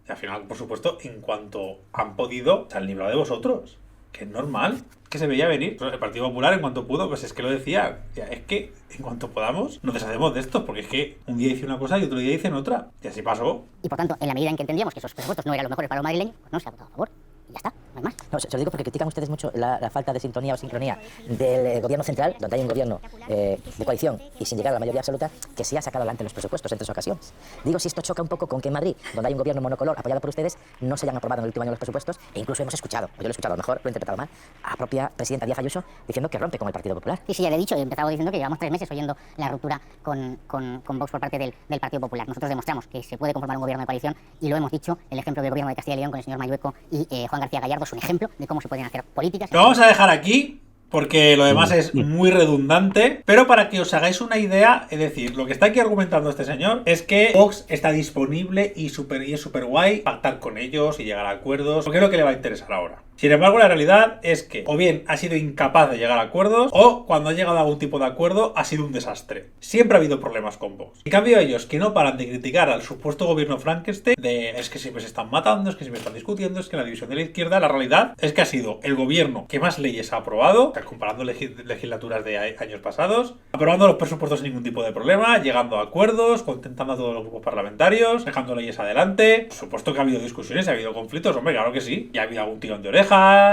Y al final, por supuesto, en cuanto han podido, se han librado de vosotros. Que es normal, que se veía venir. El Partido Popular, en cuanto pudo, pues es que lo decía. Es que, en cuanto podamos, nos deshacemos de estos. Porque es que un día dicen una cosa y otro día dicen otra. Y así pasó. Y por tanto, en la medida en que entendíamos que esos presupuestos no eran los mejores para los madrileños, pues no se ha votado a favor. Y ya está, no hay más. No, se lo digo porque critican ustedes mucho la falta de sintonía o sincronía del gobierno central, donde hay un gobierno de coalición y sin llegar a la mayoría absoluta, que sí ha sacado adelante los presupuestos en 3 ocasiones. Digo si esto choca un poco con que en Madrid, donde hay un gobierno monocolor apoyado por ustedes, no se hayan aprobado en el último año los presupuestos, e incluso hemos escuchado, o yo lo he escuchado, a lo mejor lo he interpretado mal, a la propia presidenta Díaz Ayuso diciendo que rompe con el Partido Popular. Sí, ya le he dicho, he empezado diciendo que llevamos 3 meses oyendo la ruptura con Vox por parte del Partido Popular. Nosotros demostramos que se puede conformar un gobierno de coalición y lo hemos dicho. El ejemplo del gobierno de Castilla y León con el señor Mayueco y Juan García Gallardo es un ejemplo de cómo se pueden hacer políticas. Lo vamos a dejar aquí, porque lo demás es muy redundante, pero para que os hagáis una idea, es decir, lo que está aquí argumentando este señor es que Vox está disponible y es súper guay pactar con ellos y llegar a acuerdos, porque es lo que le va a interesar ahora. Sin embargo, la realidad es que o bien ha sido incapaz de llegar a acuerdos, o cuando ha llegado a algún tipo de acuerdo ha sido un desastre. Siempre ha habido problemas con Vox. En cambio, ellos que no paran de criticar al supuesto gobierno Frankenstein, de es que siempre se están matando, es que siempre están discutiendo, es que la división de la izquierda, la realidad es que ha sido el gobierno que más leyes ha aprobado, comparando legislaturas de años pasados, aprobando los presupuestos sin ningún tipo de problema, llegando a acuerdos, contentando a todos los grupos parlamentarios, dejando leyes adelante. Por supuesto que ha habido discusiones, ha habido conflictos, hombre, claro que sí. Y ha habido algún tirón de orejas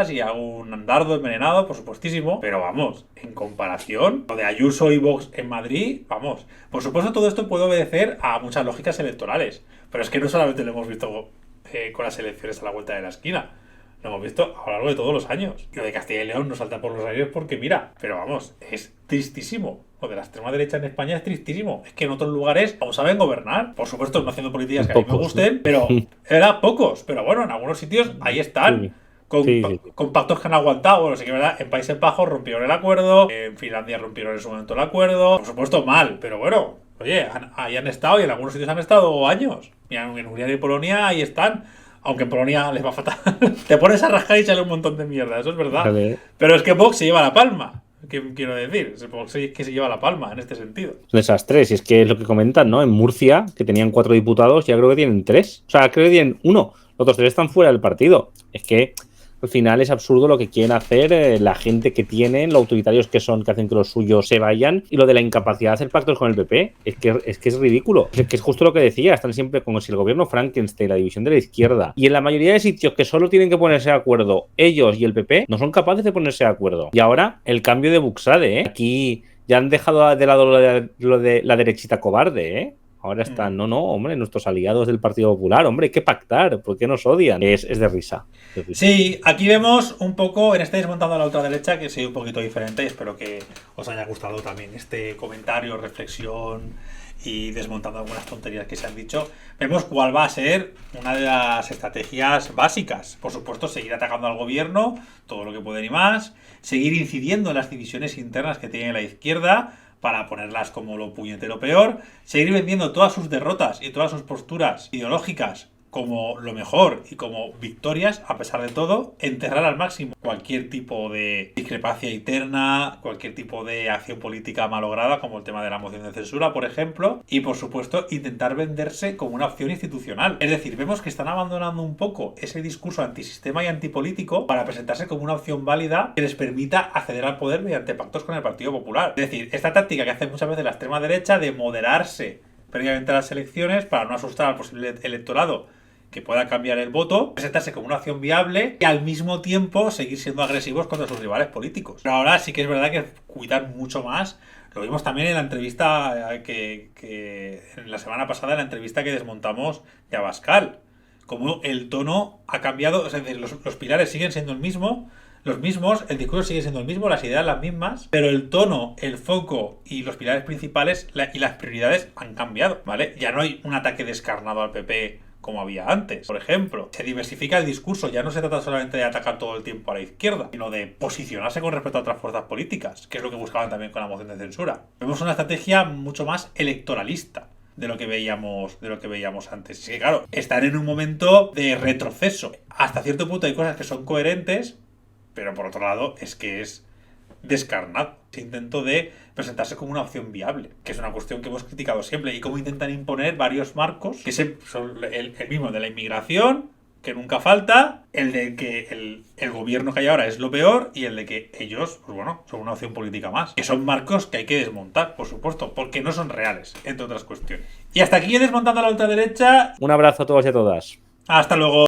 y algún dardo envenenado, por supuestísimo. Pero vamos, en comparación, lo de Ayuso y Vox en Madrid, vamos. Por supuesto, todo esto puede obedecer a muchas lógicas electorales. Pero es que no solamente lo hemos visto con las elecciones a la vuelta de la esquina. Lo hemos visto a lo largo de todos los años. Y lo de Castilla y León no salta por los aires porque, mira, pero vamos, es tristísimo. Lo de la extrema derecha en España es tristísimo. Es que en otros lugares aún saben gobernar. Por supuesto, no haciendo políticas que a mí me gusten, pero eran pocos. Pero bueno, en algunos sitios ahí están. Sí. Con pactos que han aguantado. Bueno, sí que verdad, en Países Bajos rompieron el acuerdo, en Finlandia rompieron en su momento el acuerdo. Por supuesto, mal, pero bueno, oye, ahí han estado y en algunos sitios han estado años. Mira, en Hungría y Polonia ahí están. Aunque en Polonia les va fatal. Te pones a rascar y sale un montón de mierda, eso es verdad. Vale. Pero es que Vox se lleva la palma. ¿Qué quiero decir? Vox es que se lleva la palma en este sentido. Desastre, si es que es lo que comentan, ¿no? En Murcia, que tenían 4 diputados, ya creo que tienen 3. O sea, creo que tienen 1. Los otros 3 están fuera del partido. Es que al final es absurdo lo que quieren hacer la gente que tienen, los autoritarios que son, que hacen que los suyos se vayan, y lo de la incapacidad de hacer pactos con el PP. Es que es ridículo. Es que es justo lo que decía, están siempre como si el gobierno Frankenstein, la división de la izquierda, y en la mayoría de sitios que solo tienen que ponerse de acuerdo ellos y el PP, no son capaces de ponerse de acuerdo. Y ahora, el cambio de Buxade, ¿eh? Aquí ya han dejado de lado lo de la derechita cobarde, ¿eh? Ahora están, no, hombre, nuestros aliados del Partido Popular, hombre, hay que pactar, ¿por qué nos odian? Es de risa. Sí, aquí vemos un poco, en este Desmontando a la ultraderecha, que ha sido un poquito diferente, y espero que os haya gustado también este comentario, reflexión y desmontando algunas tonterías que se han dicho, vemos cuál va a ser una de las estrategias básicas. Por supuesto, seguir atacando al gobierno, todo lo que pueden y más, seguir incidiendo en las divisiones internas que tiene la izquierda, para ponerlas como lo puñetero peor, seguir vendiendo todas sus derrotas y todas sus posturas ideológicas como lo mejor y como victorias, a pesar de todo, enterrar al máximo cualquier tipo de discrepancia interna, cualquier tipo de acción política malograda, como el tema de la moción de censura, por ejemplo, y por supuesto intentar venderse como una opción institucional. Es decir, vemos que están abandonando un poco ese discurso antisistema y antipolítico para presentarse como una opción válida que les permita acceder al poder mediante pactos con el Partido Popular. Es decir, esta táctica que hace muchas veces la extrema derecha de moderarse previamente a las elecciones para no asustar al posible electorado que pueda cambiar el voto, presentarse como una opción viable y al mismo tiempo seguir siendo agresivos contra sus rivales políticos. Pero ahora sí que es verdad que cuidar mucho más. Lo vimos también en la entrevista que en la semana pasada, en la entrevista que desmontamos de Abascal. Como el tono ha cambiado, o sea, los pilares siguen siendo los mismos, el discurso sigue siendo el mismo, las ideas las mismas, pero el tono, el foco y los pilares principales y las prioridades han cambiado, ¿vale? Ya no hay un ataque descarnado al PP como había antes. Por ejemplo, se diversifica el discurso, ya no se trata solamente de atacar todo el tiempo a la izquierda, sino de posicionarse con respecto a otras fuerzas políticas, que es lo que buscaban también con la moción de censura. Vemos una estrategia mucho más electoralista de lo que veíamos antes. Sí, claro, están en un momento de retroceso. Hasta cierto punto hay cosas que son coherentes, pero por otro lado es que es descarnado. Ese intento de presentarse como una opción viable, que es una cuestión que hemos criticado siempre, y cómo intentan imponer varios marcos, que son el mismo de la inmigración, que nunca falta, el de que el gobierno que hay ahora es lo peor, y el de que ellos, pues bueno, son una opción política más. Que son marcos que hay que desmontar, por supuesto, porque no son reales, entre otras cuestiones. Y hasta aquí desmontando a la ultraderecha. Un abrazo a todos y a todas. Hasta luego.